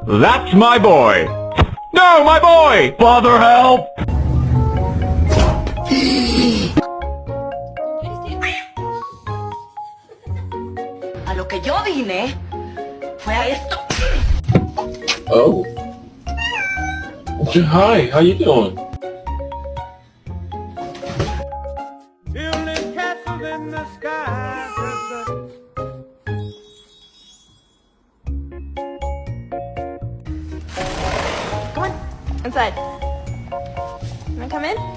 That's my boy! No, my boy! Father, help! A lo que yo vine fue a esto. Oh. Hi, how you doing? Building castles in the sky. Come on, inside. Wanna come in?